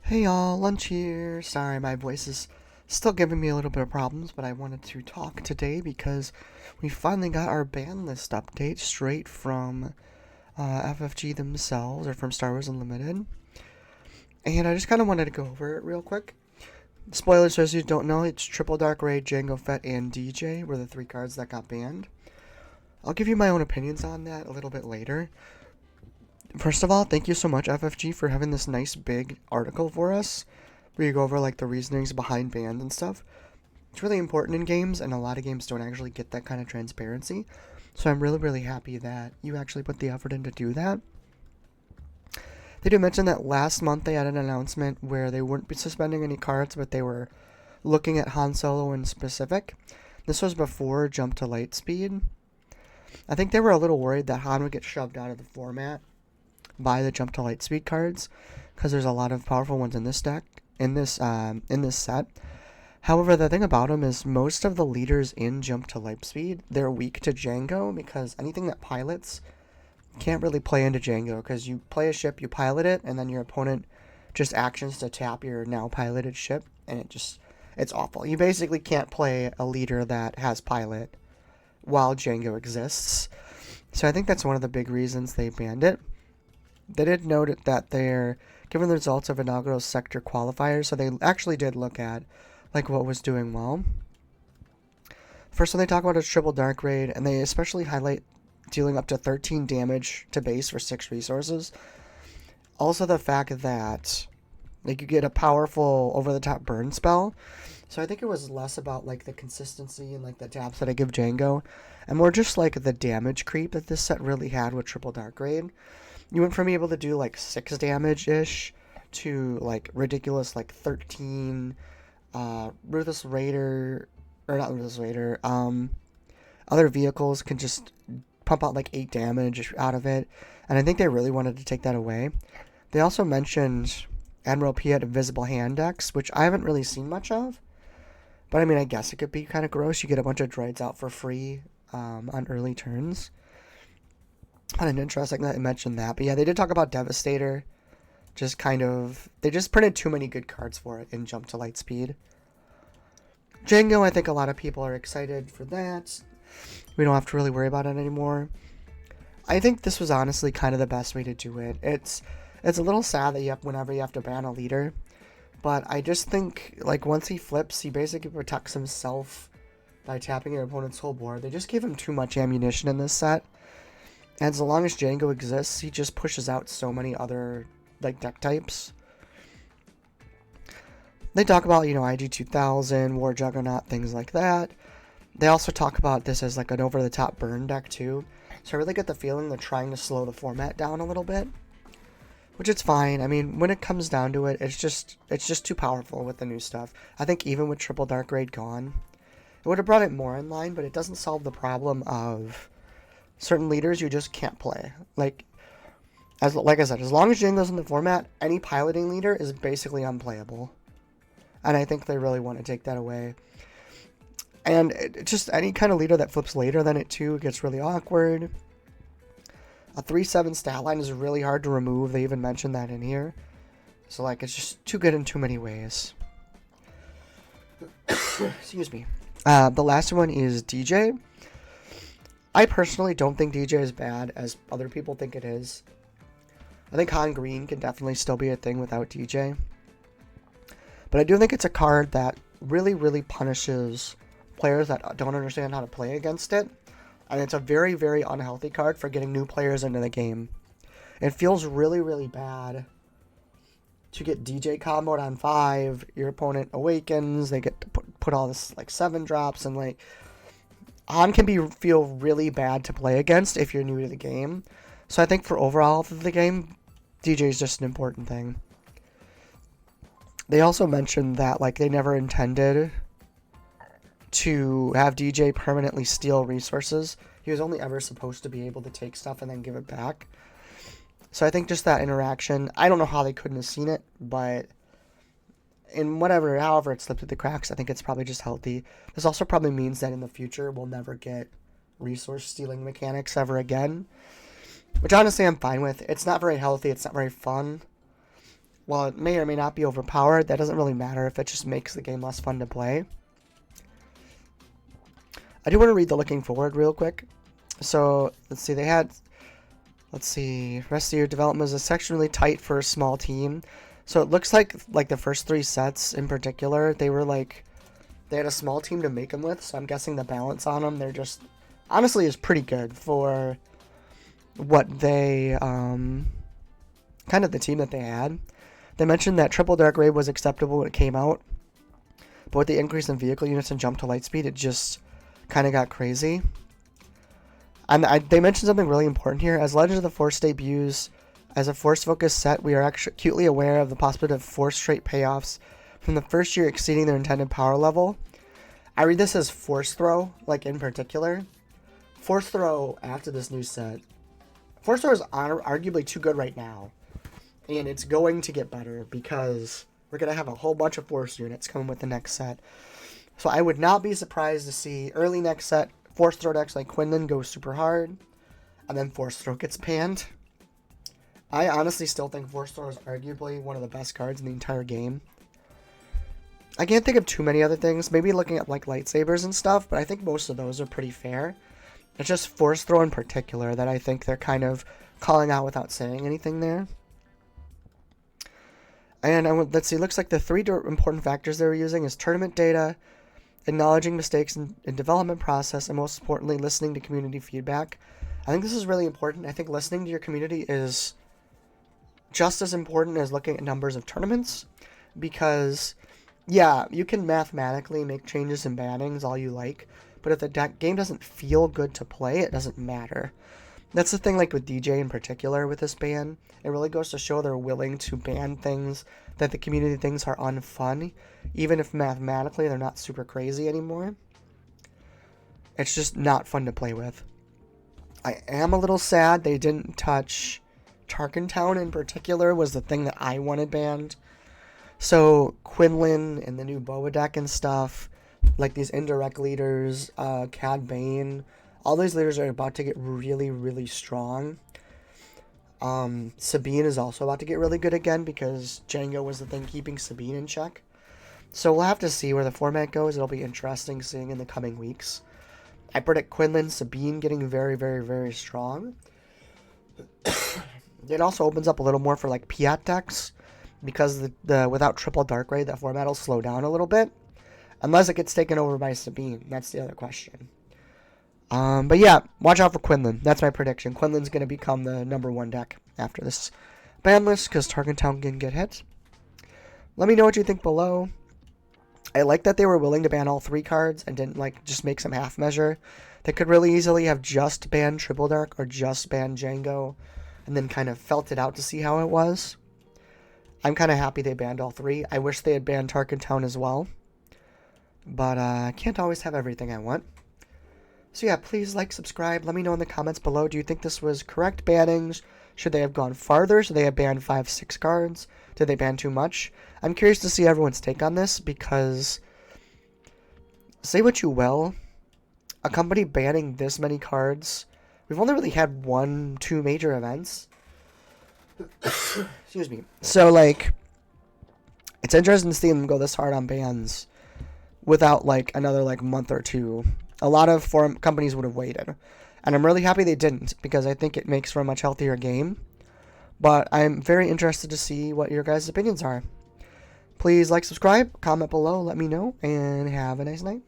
Hey y'all, lunch here. Sorry, my voice is still giving me a little bit of problems, but I wanted to talk today because we finally got our ban list update straight from FFG themselves, or from Star Wars Unlimited. And I just kind of wanted to go over it real quick. Spoilers, as you don't know, it's Triple Dark Raid, Jango Fett, and DJ were the three cards that got banned. I'll give you my own opinions on that a little bit later. First of all, thank you so much, FFG, for having this nice big article for us where you go over like the reasonings behind bans and stuff. It's really important in games, and a lot of games don't actually get that kind of transparency. So I'm really, really happy that you actually put the effort in to do that. They did mention that last month they had an announcement where they wouldn't be suspending any cards, but they were looking at Han Solo in specific. This was before Jump to Lightspeed. I think they were a little worried that Han would get shoved out of the format by the Jump to Lightspeed cards, because there's a lot of powerful ones in this deck, in this set. However, the thing about them is most of the leaders in Jump to Lightspeed, they're weak to Django, because anything that pilots can't really play into Django, because you play a ship, you pilot it, and then your opponent just actions to tap your now piloted ship, and it's awful. You basically can't play a leader that has pilot while Django exists. So I think that's one of the big reasons they banned it. They did note that they're given the results of inaugural sector qualifiers, so they actually did look at like what was doing well. First one they talk about is Triple Dark Raid, and they especially highlight dealing up to 13 damage to base for 6 resources. Also the fact that like you get a powerful over-the-top burn spell. So I think it was less about like the consistency and like the taps that I give Django, and more just like the damage creep that this set really had with Triple Dark Raid. You went from being able to do like 6 damage-ish to like ridiculous like 13. Ruthless Raider, or not Ruthless Raider, other vehicles can just pump out like 8 damage out of it, and I think they really wanted to take that away. They also mentioned Admiral P had Invisible Hand decks, which I haven't really seen much of, but I mean, I guess it could be kind of gross. You get a bunch of droids out for free on early turns. Kind of interesting that I mentioned that. But yeah, they did talk about Devastator. They just printed too many good cards for it in Jump to Lightspeed. Django, I think a lot of people are excited for that. We don't have to really worry about it anymore. I think this was honestly kind of the best way to do it. It's a little sad that whenever you have to ban a leader, but I just think like once he flips, he basically protects himself by tapping your opponent's whole board. They just gave him too much ammunition in this set. And as long as Django exists, he just pushes out so many other like deck types. They talk about, IG-2000, War Juggernaut, things like that. They also talk about this as like an over-the-top burn deck too. So I really get the feeling they're trying to slow the format down a little bit, which it's fine. I mean, when it comes down to it, it's just too powerful with the new stuff. I think even with Triple Dark Raid gone, it would have brought it more in line, but it doesn't solve the problem of certain leaders you just can't play. Like I said, as long as Django's in the format, any piloting leader is basically unplayable. And I think they really want to take that away. And just any kind of leader that flips later than it too gets really awkward. A 3/7 stat line is really hard to remove. They even mentioned that in here. So like it's just too good in too many ways. Excuse me. The last one is DJ. I personally don't think DJ is bad as other people think it is. I think Han Green can definitely still be a thing without DJ. But I do think it's a card that really, really punishes players that don't understand how to play against it. And it's a very, very unhealthy card for getting new players into the game. It feels really, really bad to get DJ comboed on 5. Your opponent awakens. They get to put all this like 7 drops, and like Han can feel really bad to play against if you're new to the game. So I think for overall of the game, DJ is just an important thing. They also mentioned that like they never intended to have DJ permanently steal resources. He was only ever supposed to be able to take stuff and then give it back. So I think just that interaction, I don't know how they couldn't have seen it, but however it slipped through the cracks, I think it's probably just healthy. This also probably means that in the future we'll never get resource stealing mechanics ever again, which honestly I'm fine with. It's not very healthy, it's not very fun. while it may or may not be overpowered, that doesn't really matter if it just makes the game less fun to play. I do want to read the looking forward real quick. So, let's see, rest of your development was exceptionally tight for a small team. So it looks like the first 3 sets in particular, they had a small team to make them with, so I'm guessing the balance on them, they're just, honestly, is pretty good for what they, kind of the team that they had. They mentioned that triple dark raid was acceptable when it came out, but with the increase in vehicle units and jump to light speed, it just kind of got crazy. And they mentioned something really important here. As Legends of the Force debuts as a Force-focused set, we are actually acutely aware of the possibility of Force trait payoffs from the first year exceeding their intended power level. I read this as Force Throw, like in particular. Force Throw after this new set. Force Throw is arguably too good right now. And it's going to get better because we're going to have a whole bunch of Force units coming with the next set. So I would not be surprised to see early next set Force Throw decks like Quinlan go super hard, and then Force Throw gets banned. I honestly still think Force Throw is arguably one of the best cards in the entire game. I can't think of too many other things. Maybe looking at like lightsabers and stuff, but I think most of those are pretty fair. It's just Force Throw in particular that I think they're kind of calling out without saying anything there. And let's see, looks like the 3 important factors they were using is tournament data, acknowledging mistakes in development process, and most importantly, listening to community feedback. I think this is really important. I think listening to your community is just as important as looking at numbers of tournaments, because, yeah, you can mathematically make changes and bannings all you like, but if the game doesn't feel good to play, it doesn't matter. That's the thing, like with DJ in particular with this ban. It really goes to show they're willing to ban things that the community thinks are unfun, even if mathematically they're not super crazy anymore. It's just not fun to play with. I am a little sad they didn't touch Tarkin Town in particular, was the thing that I wanted banned. So Quinlan and the new Boba deck and stuff, like these indirect leaders, Cad Bane, all these leaders are about to get really, really strong. Sabine is also about to get really good again because Django was the thing keeping Sabine in check. So we'll have to see where the format goes. It'll be interesting seeing in the coming weeks. I predict Quinlan, Sabine getting very, very, very strong. It also opens up a little more for like Piat decks because the without triple dark raid, that format will slow down a little bit. Unless it gets taken over by Sabine. That's the other question. But yeah, watch out for Quinlan. That's my prediction. Quinlan's going to become the #1 deck after this ban list because Tarkin Town can get hit. Let me know what you think below. I like that they were willing to ban all 3 cards and didn't like just make some half measure. They could really easily have just banned Triple Dark or just banned Django and then kind of felt it out to see how it was. I'm kind of happy they banned all 3. I wish they had banned Tarkin Town as well. But I can't always have everything I want. So yeah, please like, subscribe. Let me know in the comments below. Do you think this was correct bannings? Should they have gone farther? Should they have banned 5, 6 cards? Did they ban too much? I'm curious to see everyone's take on this because, say what you will, a company banning this many cards, we've only really had 1, 2 major events. Excuse me. So like, it's interesting to see them go this hard on bans without like another like month or 2. A lot of companies would have waited. And I'm really happy they didn't because I think it makes for a much healthier game. But I'm very interested to see what your guys' opinions are. Please like, subscribe, comment below, let me know, and have a nice night.